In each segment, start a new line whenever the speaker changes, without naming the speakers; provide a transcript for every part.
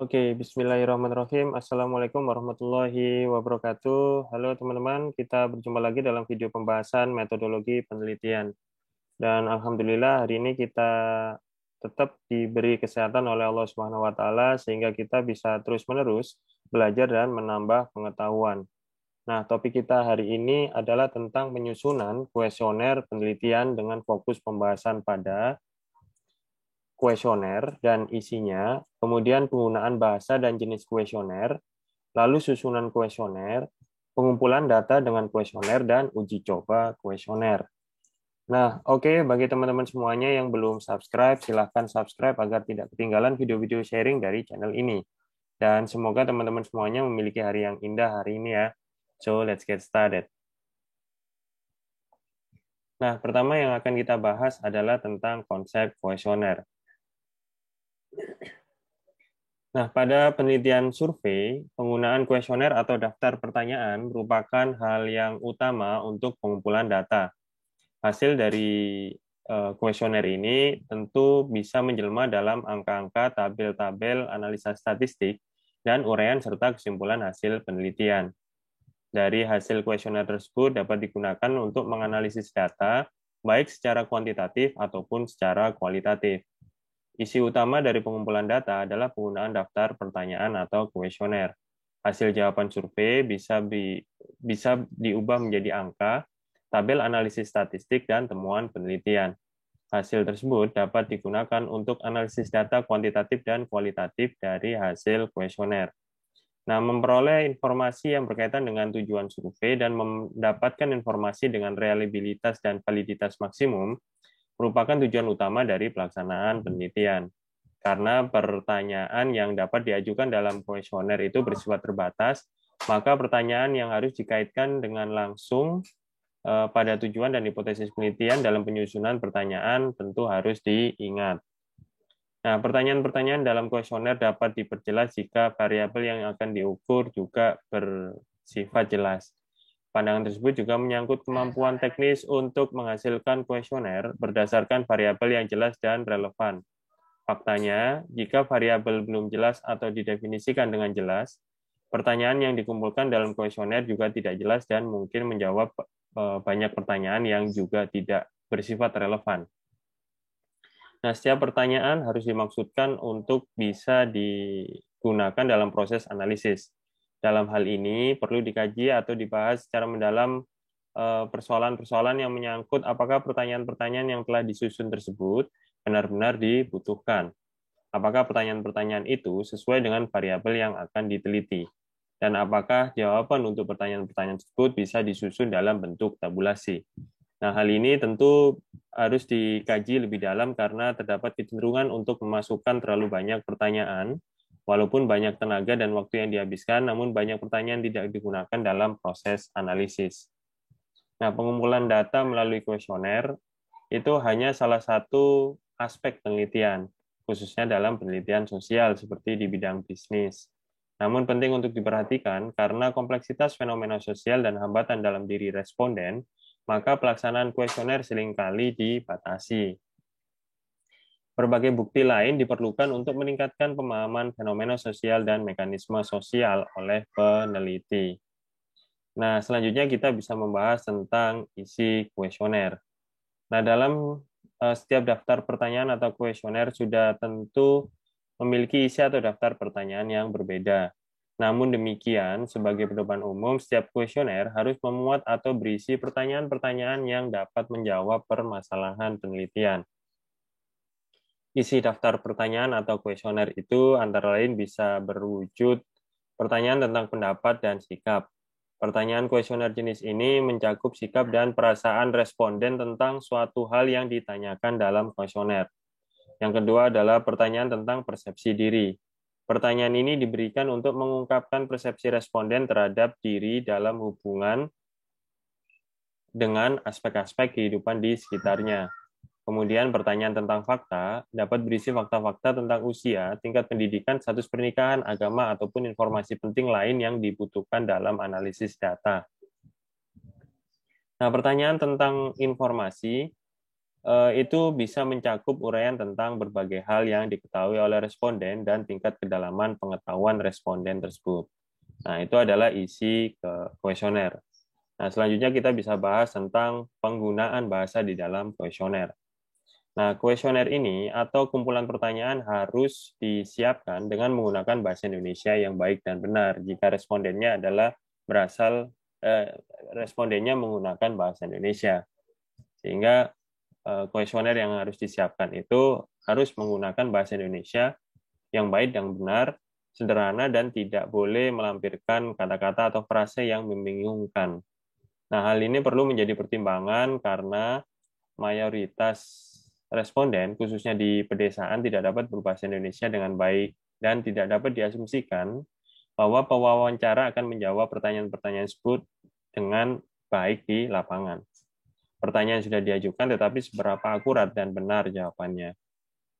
Oke, bismillahirrahmanirrahim. Assalamualaikum warahmatullahi wabarakatuh. Halo teman-teman, kita berjumpa lagi dalam video pembahasan metodologi penelitian. Dan alhamdulillah hari ini kita tetap diberi kesehatan oleh Allah Subhanahu wa taala sehingga kita bisa terus-menerus belajar dan menambah pengetahuan. Nah, topik kita hari ini adalah tentang penyusunan kuesioner penelitian dengan fokus pembahasan pada kuesioner dan isinya, kemudian penggunaan bahasa dan jenis kuesioner, lalu susunan kuesioner, pengumpulan data dengan kuesioner, dan uji coba kuesioner. Nah, oke, bagi teman-teman semuanya yang belum subscribe, silahkan subscribe agar tidak ketinggalan video-video sharing dari channel ini. Dan semoga teman-teman semuanya memiliki hari yang indah hari ini ya. So, let's get started. Nah, pertama yang akan kita bahas adalah tentang konsep kuesioner. Nah, pada penelitian survei, penggunaan kuesioner atau daftar pertanyaan merupakan hal yang utama untuk pengumpulan data. Hasil dari kuesioner ini tentu bisa menjelma dalam angka-angka, tabel-tabel, analisa statistik, dan uraian serta kesimpulan hasil penelitian. Dari hasil kuesioner tersebut dapat digunakan untuk menganalisis data, baik secara kuantitatif ataupun secara kualitatif. Isi utama dari pengumpulan data adalah penggunaan daftar pertanyaan atau kuesioner. Hasil jawaban survei bisa diubah menjadi angka, tabel analisis statistik, dan temuan penelitian. Hasil tersebut dapat digunakan untuk analisis data kuantitatif dan kualitatif dari hasil kuesioner. Nah, memperoleh informasi yang berkaitan dengan tujuan survei dan mendapatkan informasi dengan reliabilitas dan validitas maksimum merupakan tujuan utama dari pelaksanaan penelitian. Karena pertanyaan yang dapat diajukan dalam kuesioner itu bersifat terbatas, maka pertanyaan yang harus dikaitkan dengan langsung pada tujuan dan hipotesis penelitian dalam penyusunan pertanyaan tentu harus diingat. Nah, pertanyaan-pertanyaan dalam kuesioner dapat diperjelas jika variabel yang akan diukur juga bersifat jelas. Pandangan tersebut juga menyangkut kemampuan teknis untuk menghasilkan kuesioner berdasarkan variabel yang jelas dan relevan. Faktanya, jika variabel belum jelas atau didefinisikan dengan jelas, pertanyaan yang dikumpulkan dalam kuesioner juga tidak jelas dan mungkin menjawab banyak pertanyaan yang juga tidak bersifat relevan. Nah, setiap pertanyaan harus dimaksudkan untuk bisa digunakan dalam proses analisis. Dalam hal ini, perlu dikaji atau dibahas secara mendalam persoalan-persoalan yang menyangkut apakah pertanyaan-pertanyaan yang telah disusun tersebut benar-benar dibutuhkan. Apakah pertanyaan-pertanyaan itu sesuai dengan variabel yang akan diteliti? Dan apakah jawaban untuk pertanyaan-pertanyaan tersebut bisa disusun dalam bentuk tabulasi? Nah, hal ini tentu harus dikaji lebih dalam karena terdapat kecenderungan untuk memasukkan terlalu banyak pertanyaan, walaupun banyak tenaga dan waktu yang dihabiskan, namun banyak pertanyaan tidak digunakan dalam proses analisis. Nah, pengumpulan data melalui kuesioner itu hanya salah satu aspek penelitian, khususnya dalam penelitian sosial seperti di bidang bisnis. Namun penting untuk diperhatikan karena kompleksitas fenomena sosial dan hambatan dalam diri responden, maka pelaksanaan kuesioner seringkali dibatasi. Berbagai bukti lain diperlukan untuk meningkatkan pemahaman fenomena sosial dan mekanisme sosial oleh peneliti. Nah, selanjutnya kita bisa membahas tentang isi kuesioner. Nah, dalam setiap daftar pertanyaan atau kuesioner sudah tentu memiliki isi atau daftar pertanyaan yang berbeda. Namun demikian, sebagai pedoman umum, setiap kuesioner harus memuat atau berisi pertanyaan-pertanyaan yang dapat menjawab permasalahan penelitian. Isi daftar pertanyaan atau kuesioner itu antara lain bisa berwujud pertanyaan tentang pendapat dan sikap. Pertanyaan kuesioner jenis ini mencakup sikap dan perasaan responden tentang suatu hal yang ditanyakan dalam kuesioner. Yang kedua adalah pertanyaan tentang persepsi diri. Pertanyaan ini diberikan untuk mengungkapkan persepsi responden terhadap diri dalam hubungan dengan aspek-aspek kehidupan di sekitarnya. Kemudian pertanyaan tentang fakta dapat berisi fakta-fakta tentang usia, tingkat pendidikan, status pernikahan, agama, ataupun informasi penting lain yang dibutuhkan dalam analisis data. Nah, pertanyaan tentang informasi itu bisa mencakup uraian tentang berbagai hal yang diketahui oleh responden dan tingkat kedalaman pengetahuan responden tersebut. Nah, itu adalah isi kuesioner. Nah, selanjutnya kita bisa bahas tentang penggunaan bahasa di dalam kuesioner. Nah, kuesioner ini atau kumpulan pertanyaan harus disiapkan dengan menggunakan bahasa Indonesia yang baik dan benar jika respondennya adalah respondennya menggunakan bahasa Indonesia. Sehingga kuesioner yang harus disiapkan itu harus menggunakan bahasa Indonesia yang baik dan benar, sederhana, dan tidak boleh melampirkan kata-kata atau frase yang membingungkan. Nah, hal ini perlu menjadi pertimbangan karena mayoritas responden, khususnya di pedesaan, tidak dapat berbahasa Indonesia dengan baik dan tidak dapat diasumsikan bahwa pewawancara akan menjawab pertanyaan-pertanyaan tersebut dengan baik di lapangan. Pertanyaan sudah diajukan, tetapi seberapa akurat dan benar jawabannya.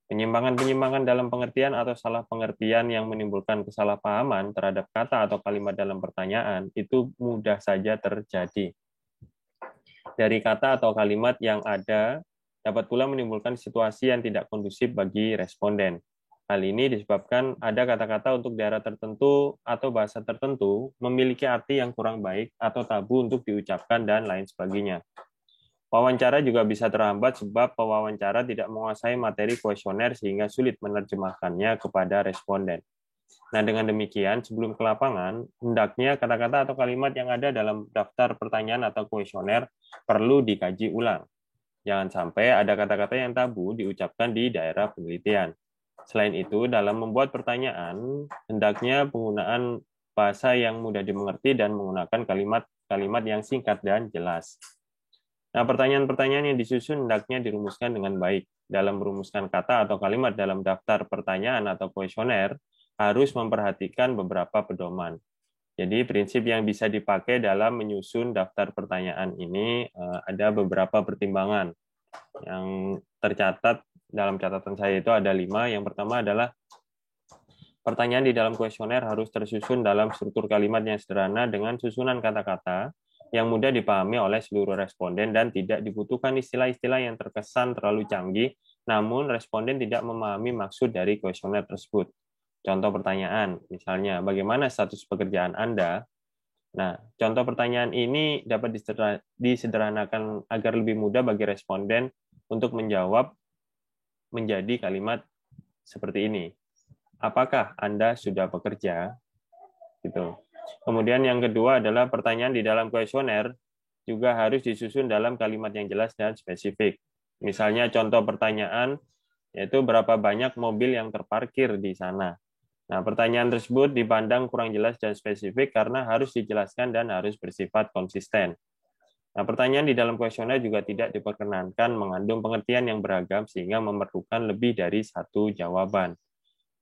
Penyimpangan-penyimpangan dalam pengertian atau salah pengertian yang menimbulkan kesalahpahaman terhadap kata atau kalimat dalam pertanyaan itu mudah saja terjadi. Dari kata atau kalimat yang ada dapat pula menimbulkan situasi yang tidak kondusif bagi responden. Hal ini disebabkan ada kata-kata untuk daerah tertentu atau bahasa tertentu memiliki arti yang kurang baik atau tabu untuk diucapkan dan lain sebagainya. Wawancara juga bisa terhambat sebab pewawancara tidak menguasai materi kuesioner sehingga sulit menerjemahkannya kepada responden. Nah, dengan demikian, sebelum ke lapangan, hendaknya kata-kata atau kalimat yang ada dalam daftar pertanyaan atau kuesioner perlu dikaji ulang. Jangan sampai ada kata-kata yang tabu diucapkan di daerah penelitian. Selain itu, dalam membuat pertanyaan, hendaknya penggunaan bahasa yang mudah dimengerti dan menggunakan kalimat-kalimat yang singkat dan jelas. Nah, pertanyaan-pertanyaan yang disusun hendaknya dirumuskan dengan baik. Dalam merumuskan kata atau kalimat dalam daftar pertanyaan atau kuesioner, harus memperhatikan beberapa pedoman. Jadi prinsip yang bisa dipakai dalam menyusun daftar pertanyaan ini ada beberapa pertimbangan. Yang tercatat dalam catatan saya itu ada 5. Yang pertama adalah pertanyaan di dalam kuesioner harus tersusun dalam struktur kalimat yang sederhana dengan susunan kata-kata yang mudah dipahami oleh seluruh responden dan tidak dibutuhkan istilah-istilah yang terkesan terlalu canggih, namun responden tidak memahami maksud dari kuesioner tersebut. Contoh pertanyaan, misalnya, bagaimana status pekerjaan Anda? Nah, contoh pertanyaan ini dapat disederhanakan agar lebih mudah bagi responden untuk menjawab menjadi kalimat seperti ini. Apakah Anda sudah bekerja? Gitu. Kemudian yang kedua adalah pertanyaan di dalam kuesioner juga harus disusun dalam kalimat yang jelas dan spesifik. Misalnya contoh pertanyaan yaitu berapa banyak mobil yang terparkir di sana. Nah, pertanyaan tersebut dipandang kurang jelas dan spesifik karena harus dijelaskan dan harus bersifat konsisten. Nah, pertanyaan di dalam kuesioner juga tidak diperkenankan mengandung pengertian yang beragam sehingga memerlukan lebih dari satu jawaban.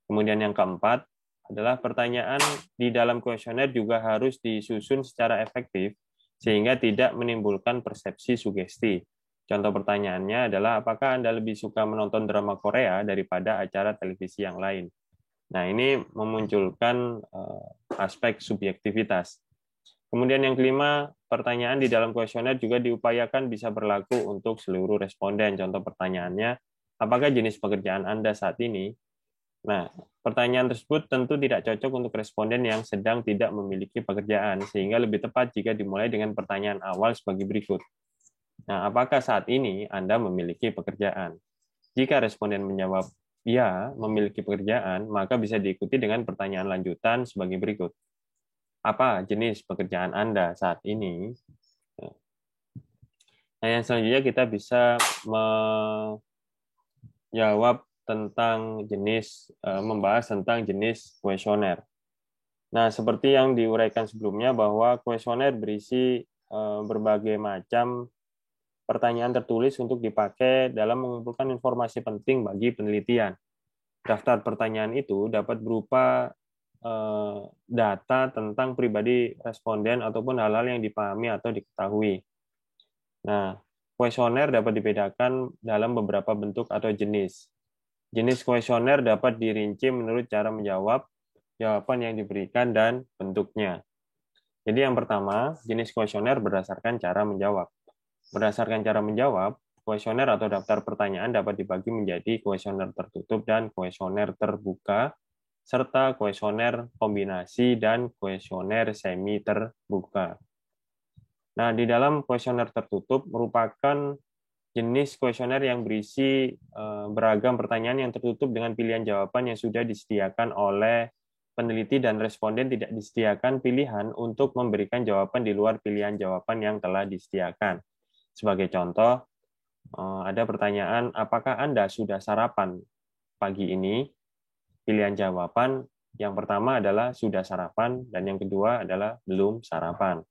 Kemudian yang keempat adalah pertanyaan di dalam kuesioner juga harus disusun secara efektif sehingga tidak menimbulkan persepsi sugesti. Contoh pertanyaannya adalah apakah Anda lebih suka menonton drama Korea daripada acara televisi yang lain? Nah, ini memunculkan aspek subjektivitas. Kemudian yang kelima, pertanyaan di dalam kuesioner juga diupayakan bisa berlaku untuk seluruh responden. Contoh pertanyaannya, apakah jenis pekerjaan Anda saat ini? Nah, pertanyaan tersebut tentu tidak cocok untuk responden yang sedang tidak memiliki pekerjaan, sehingga lebih tepat jika dimulai dengan pertanyaan awal sebagai berikut. Nah, apakah saat ini Anda memiliki pekerjaan? Jika responden menjawab ya, memiliki pekerjaan, maka bisa diikuti dengan pertanyaan lanjutan sebagai berikut. Apa jenis pekerjaan Anda saat ini? Nah, yang selanjutnya kita bisa menjawab tentang membahas tentang jenis kuesioner. Nah, seperti yang diuraikan sebelumnya bahwa kuesioner berisi berbagai macam pertanyaan tertulis untuk dipakai dalam mengumpulkan informasi penting bagi penelitian. Daftar pertanyaan itu dapat berupa data tentang pribadi responden ataupun hal-hal yang dipahami atau diketahui. Nah, kuesioner dapat dibedakan dalam beberapa bentuk atau jenis. Jenis kuesioner dapat dirinci menurut cara menjawab, jawaban yang diberikan, dan bentuknya. Jadi yang pertama, jenis kuesioner berdasarkan cara menjawab. Berdasarkan cara menjawab, kuesioner atau daftar pertanyaan dapat dibagi menjadi kuesioner tertutup dan kuesioner terbuka, serta kuesioner kombinasi dan kuesioner semi terbuka. Nah, di dalam kuesioner tertutup merupakan jenis kuesioner yang berisi beragam pertanyaan yang tertutup dengan pilihan jawaban yang sudah disediakan oleh peneliti dan responden tidak disediakan pilihan untuk memberikan jawaban di luar pilihan jawaban yang telah disediakan. Sebagai contoh, ada pertanyaan, apakah Anda sudah sarapan pagi ini? Pilihan jawaban yang pertama adalah sudah sarapan, dan yang kedua adalah belum sarapan.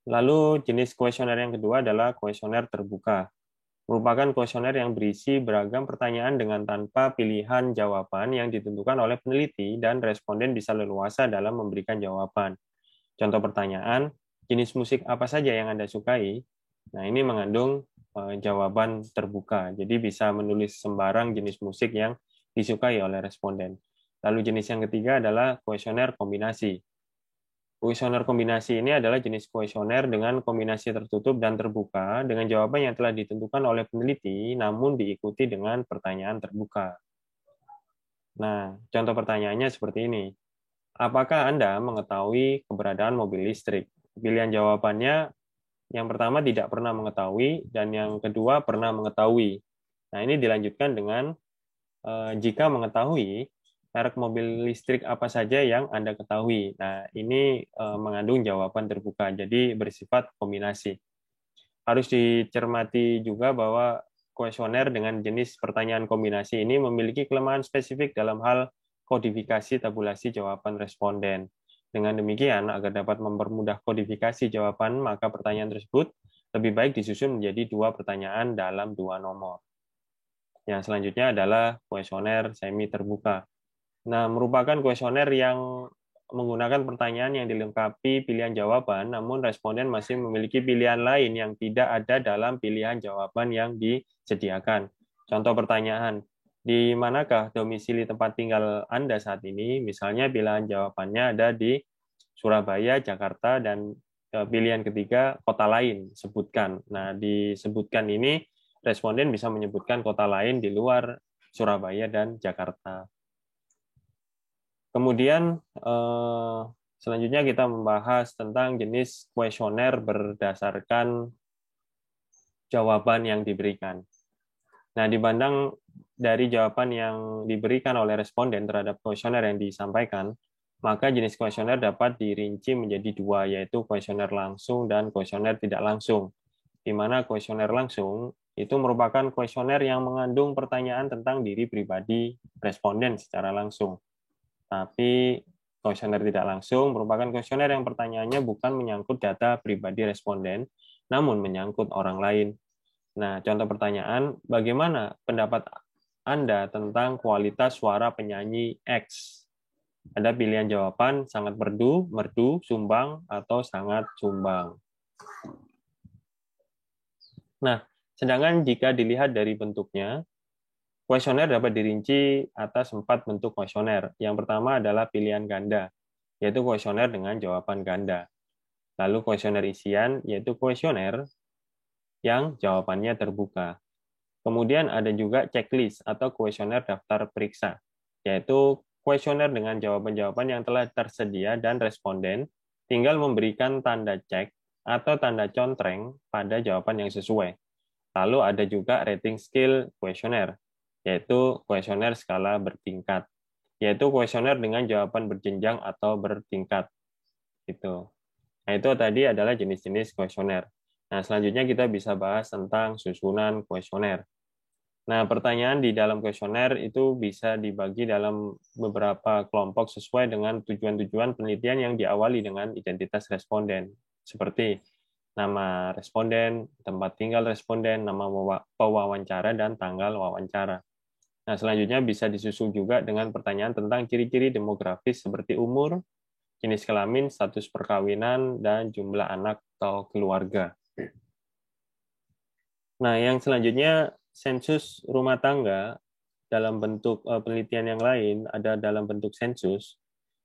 Lalu jenis kuesioner yang kedua adalah kuesioner terbuka. Merupakan kuesioner yang berisi beragam pertanyaan dengan tanpa pilihan jawaban yang ditentukan oleh peneliti dan responden bisa leluasa dalam memberikan jawaban. Contoh pertanyaan, jenis musik apa saja yang Anda sukai? Nah, ini mengandung jawaban terbuka. Jadi bisa menulis sembarang jenis musik yang disukai oleh responden. Lalu jenis yang ketiga adalah kuesioner kombinasi. Kuesioner kombinasi ini adalah jenis kuesioner dengan kombinasi tertutup dan terbuka dengan jawaban yang telah ditentukan oleh peneliti namun diikuti dengan pertanyaan terbuka. Nah, contoh pertanyaannya seperti ini. Apakah Anda mengetahui keberadaan mobil listrik? Pilihan jawabannya yang pertama tidak pernah mengetahui dan yang kedua pernah mengetahui. Nah, ini dilanjutkan dengan jika mengetahui merek mobil listrik apa saja yang Anda ketahui. Nah, ini mengandung jawaban terbuka, jadi bersifat kombinasi. Harus dicermati juga bahwa kuesioner dengan jenis pertanyaan kombinasi ini memiliki kelemahan spesifik dalam hal kodifikasi tabulasi jawaban responden. Dengan demikian, agar dapat mempermudah kodifikasi jawaban, maka pertanyaan tersebut lebih baik disusun menjadi 2 pertanyaan dalam 2 nomor. Yang selanjutnya adalah kuesioner semi terbuka. Nah, merupakan kuesioner yang menggunakan pertanyaan yang dilengkapi pilihan jawaban, namun responden masih memiliki pilihan lain yang tidak ada dalam pilihan jawaban yang disediakan. Contoh pertanyaan, di manakah domisili tempat tinggal Anda saat ini? Misalnya pilihan jawabannya ada di Surabaya, Jakarta, dan pilihan ketiga kota lain, sebutkan. Nah, disebutkan ini responden bisa menyebutkan kota lain di luar Surabaya dan Jakarta. Kemudian selanjutnya kita membahas tentang jenis kuesioner berdasarkan jawaban yang diberikan. Nah, dipandang dari jawaban yang diberikan oleh responden terhadap kuesioner yang disampaikan, maka jenis kuesioner dapat dirinci menjadi 2, yaitu kuesioner langsung dan kuesioner tidak langsung. Di mana kuesioner langsung itu merupakan kuesioner yang mengandung pertanyaan tentang diri pribadi responden secara langsung. Tapi kuesioner tidak langsung merupakan kuesioner yang pertanyaannya bukan menyangkut data pribadi responden, namun menyangkut orang lain. Nah, contoh pertanyaan, bagaimana pendapat Anda tentang kualitas suara penyanyi X? Ada pilihan jawaban sangat merdu, sumbang, atau sangat sumbang. Nah, sedangkan jika dilihat dari bentuknya, kuesioner dapat dirinci atas 4 bentuk kuesioner. Yang pertama adalah pilihan ganda, yaitu kuesioner dengan jawaban ganda. Lalu kuesioner isian, yaitu kuesioner yang jawabannya terbuka. Kemudian ada juga checklist atau kuesioner daftar periksa, yaitu kuesioner dengan jawaban-jawaban yang telah tersedia dan responden tinggal memberikan tanda cek atau tanda contreng pada jawaban yang sesuai. Lalu ada juga rating skill kuesioner, yaitu kuesioner skala bertingkat, yaitu kuesioner dengan jawaban berjenjang atau bertingkat. Gitu. Nah, itu tadi adalah jenis-jenis kuesioner. Nah, selanjutnya kita bisa bahas tentang susunan kuesioner. Nah, pertanyaan di dalam kuesioner itu bisa dibagi dalam beberapa kelompok sesuai dengan tujuan-tujuan penelitian yang diawali dengan identitas responden, seperti nama responden, tempat tinggal responden, nama pewawancara, dan tanggal wawancara. Nah, selanjutnya bisa disusul juga dengan pertanyaan tentang ciri-ciri demografis seperti umur, jenis kelamin, status perkawinan, dan jumlah anak atau keluarga. Nah, yang selanjutnya sensus rumah tangga dalam bentuk penelitian yang lain ada dalam bentuk sensus.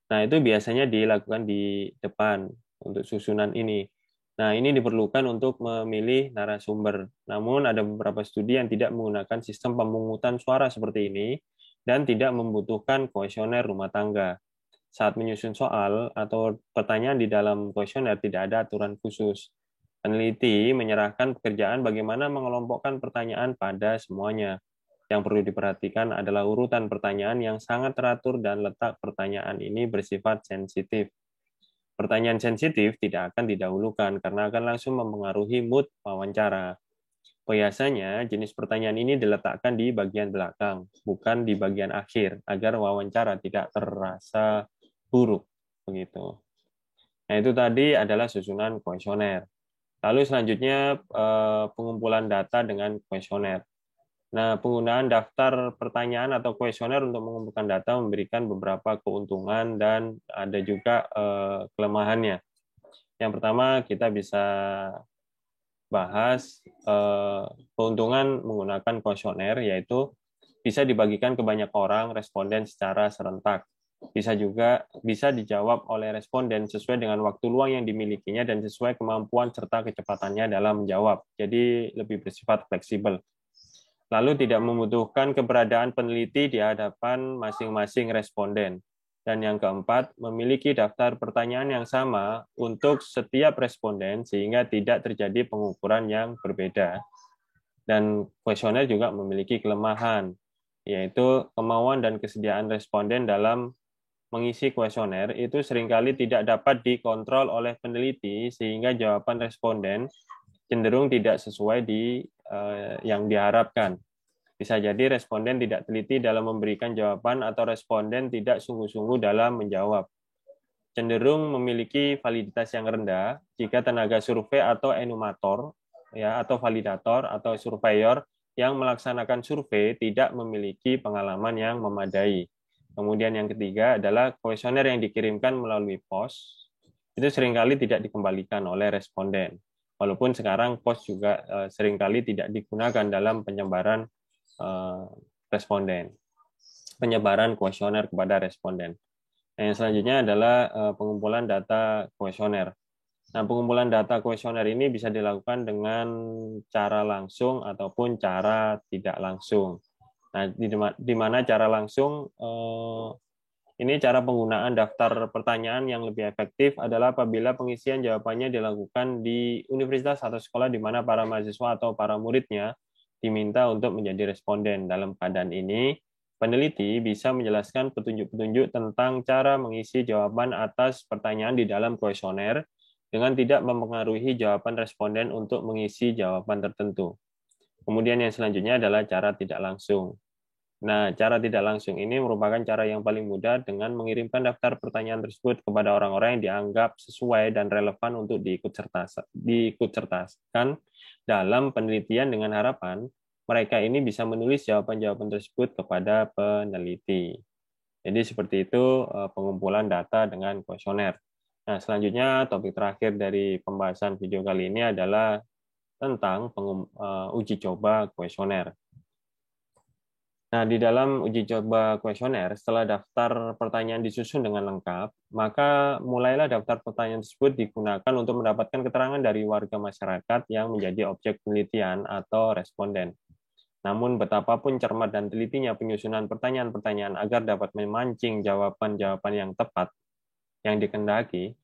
Nah, itu biasanya dilakukan di depan untuk susunan ini. Nah, ini diperlukan untuk memilih narasumber. Namun, ada beberapa studi yang tidak menggunakan sistem pemungutan suara seperti ini dan tidak membutuhkan kuesioner rumah tangga. Saat menyusun soal atau pertanyaan di dalam kuesioner tidak ada aturan khusus. Peneliti menyerahkan pekerjaan bagaimana mengelompokkan pertanyaan pada semuanya. Yang perlu diperhatikan adalah urutan pertanyaan yang sangat teratur dan letak pertanyaan ini bersifat sensitif. Pertanyaan sensitif tidak akan didahulukan karena akan langsung mempengaruhi mood wawancara. Biasanya, jenis pertanyaan ini diletakkan di bagian belakang, bukan di bagian akhir, agar wawancara tidak terasa buruk. Begitu. Nah, itu tadi adalah susunan kuesioner. Lalu selanjutnya pengumpulan data dengan kuesioner. Nah, penggunaan daftar pertanyaan atau kuesioner untuk mengumpulkan data memberikan beberapa keuntungan dan ada juga kelemahannya. Yang pertama, kita bisa bahas keuntungan menggunakan kuesioner, yaitu bisa dibagikan ke banyak orang responden secara serentak. Bisa dijawab oleh responden sesuai dengan waktu luang yang dimilikinya dan sesuai kemampuan serta kecepatannya dalam menjawab. Jadi lebih bersifat fleksibel. Lalu tidak membutuhkan keberadaan peneliti di hadapan masing-masing responden. Dan yang keempat, memiliki daftar pertanyaan yang sama untuk setiap responden sehingga tidak terjadi pengukuran yang berbeda. Dan kuesioner juga memiliki kelemahan, yaitu kemauan dan kesediaan responden dalam mengisi kuesioner itu seringkali tidak dapat dikontrol oleh peneliti sehingga jawaban responden cenderung tidak sesuai yang diharapkan. Bisa jadi responden tidak teliti dalam memberikan jawaban atau responden tidak sungguh-sungguh dalam menjawab. Cenderung memiliki validitas yang rendah jika tenaga survei atau enumator ya atau validator atau surveyor yang melaksanakan survei tidak memiliki pengalaman yang memadai. Kemudian yang ketiga adalah kuesioner yang dikirimkan melalui pos itu seringkali tidak dikembalikan oleh responden. Walaupun sekarang pos juga seringkali tidak digunakan dalam penyebaran responden, penyebaran kuesioner kepada responden. Nah, yang selanjutnya adalah pengumpulan data kuesioner. Nah, pengumpulan data kuesioner ini bisa dilakukan dengan cara langsung ataupun cara tidak langsung. Nah, di mana cara langsung ini cara penggunaan daftar pertanyaan yang lebih efektif adalah apabila pengisian jawabannya dilakukan di universitas atau sekolah di mana para mahasiswa atau para muridnya diminta untuk menjadi responden. Dalam keadaan ini, peneliti bisa menjelaskan petunjuk-petunjuk tentang cara mengisi jawaban atas pertanyaan di dalam kuesioner dengan tidak mempengaruhi jawaban responden untuk mengisi jawaban tertentu. Kemudian yang selanjutnya adalah cara tidak langsung. Nah, cara tidak langsung ini merupakan cara yang paling mudah dengan mengirimkan daftar pertanyaan tersebut kepada orang-orang yang dianggap sesuai dan relevan untuk diikutsertakan dalam penelitian dengan harapan mereka ini bisa menulis jawaban-jawaban tersebut kepada peneliti. Jadi seperti itu pengumpulan data dengan kuesioner. Nah, selanjutnya topik terakhir dari pembahasan video kali ini adalah tentang uji coba kuesioner. Nah, di dalam uji coba kuesioner, setelah daftar pertanyaan disusun dengan lengkap, maka mulailah daftar pertanyaan tersebut digunakan untuk mendapatkan keterangan dari warga masyarakat yang menjadi objek penelitian atau responden. Namun, betapapun cermat dan telitinya penyusunan pertanyaan-pertanyaan agar dapat memancing jawaban-jawaban yang tepat yang dikehendaki,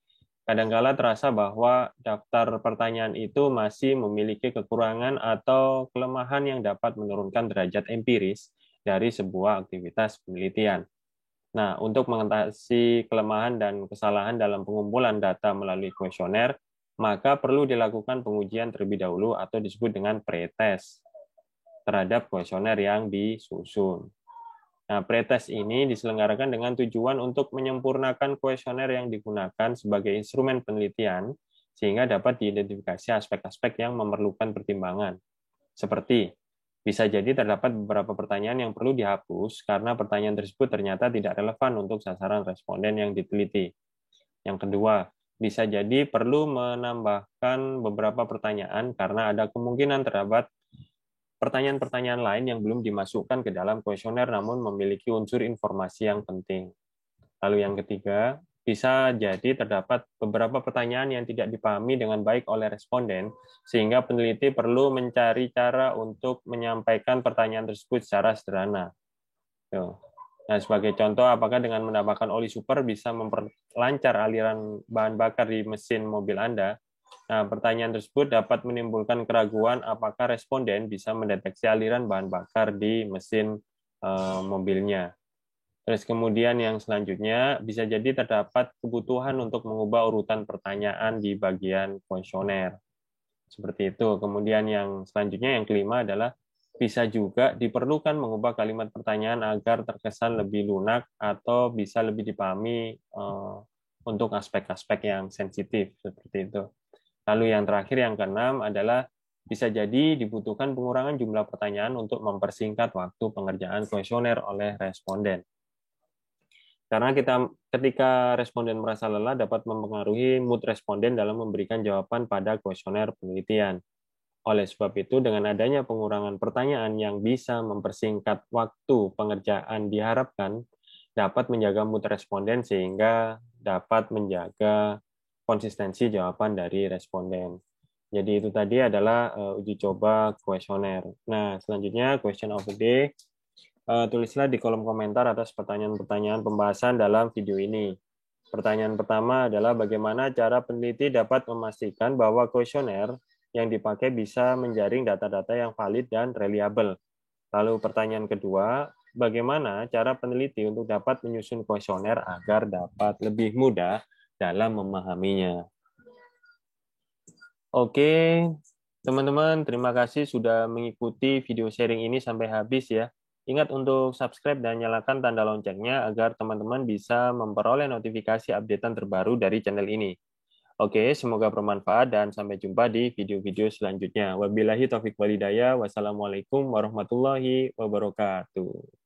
kadangkala terasa bahwa daftar pertanyaan itu masih memiliki kekurangan atau kelemahan yang dapat menurunkan derajat empiris dari sebuah aktivitas penelitian. Nah, untuk mengatasi kelemahan dan kesalahan dalam pengumpulan data melalui kuesioner, maka perlu dilakukan pengujian terlebih dahulu atau disebut dengan pretest terhadap kuesioner yang disusun. Nah, pretest ini diselenggarakan dengan tujuan untuk menyempurnakan kuesioner yang digunakan sebagai instrumen penelitian sehingga dapat diidentifikasi aspek-aspek yang memerlukan pertimbangan. Seperti bisa jadi terdapat beberapa pertanyaan yang perlu dihapus karena pertanyaan tersebut ternyata tidak relevan untuk sasaran responden yang diteliti. Yang kedua, bisa jadi perlu menambahkan beberapa pertanyaan karena ada kemungkinan terdapat pertanyaan-pertanyaan lain yang belum dimasukkan ke dalam kuesioner namun memiliki unsur informasi yang penting. Lalu yang ketiga, bisa jadi terdapat beberapa pertanyaan yang tidak dipahami dengan baik oleh responden, sehingga peneliti perlu mencari cara untuk menyampaikan pertanyaan tersebut secara sederhana. Tuh. Nah, sebagai contoh, apakah dengan menambahkan oli super bisa memperlancar aliran bahan bakar di mesin mobil Anda? Nah, pertanyaan tersebut dapat menimbulkan keraguan apakah responden bisa mendeteksi aliran bahan bakar di mesin mobilnya. Terus kemudian yang selanjutnya, bisa jadi terdapat kebutuhan untuk mengubah urutan pertanyaan di bagian kuesioner. Seperti itu. Kemudian yang selanjutnya, yang kelima adalah bisa juga diperlukan mengubah kalimat pertanyaan agar terkesan lebih lunak atau bisa lebih dipahami untuk aspek-aspek yang sensitif, seperti itu. Lalu yang terakhir, yang keenam adalah bisa jadi dibutuhkan pengurangan jumlah pertanyaan untuk mempersingkat waktu pengerjaan kuesioner oleh responden. Karena ketika responden merasa lelah dapat mempengaruhi mood responden dalam memberikan jawaban pada kuesioner penelitian. Oleh sebab itu, dengan adanya pengurangan pertanyaan yang bisa mempersingkat waktu pengerjaan diharapkan dapat menjaga mood responden sehingga dapat menjaga konsistensi jawaban dari responden. Jadi itu tadi adalah uji coba kuesioner. Nah, selanjutnya question of the day. Tulislah di kolom komentar atas pertanyaan-pertanyaan pembahasan dalam video ini. Pertanyaan pertama adalah bagaimana cara peneliti dapat memastikan bahwa kuesioner yang dipakai bisa menjaring data-data yang valid dan reliable. Lalu pertanyaan kedua, bagaimana cara peneliti untuk dapat menyusun kuesioner agar dapat lebih mudah dalam memahaminya. Oke, teman-teman, terima kasih sudah mengikuti video sharing ini sampai habis ya. Ingat untuk subscribe dan nyalakan tanda loncengnya agar teman-teman bisa memperoleh notifikasi updatean terbaru dari channel ini. Oke, semoga bermanfaat dan sampai jumpa di video-video selanjutnya. Wabillahi taufiq walhidayah. Wassalamualaikum warahmatullahi wabarakatuh.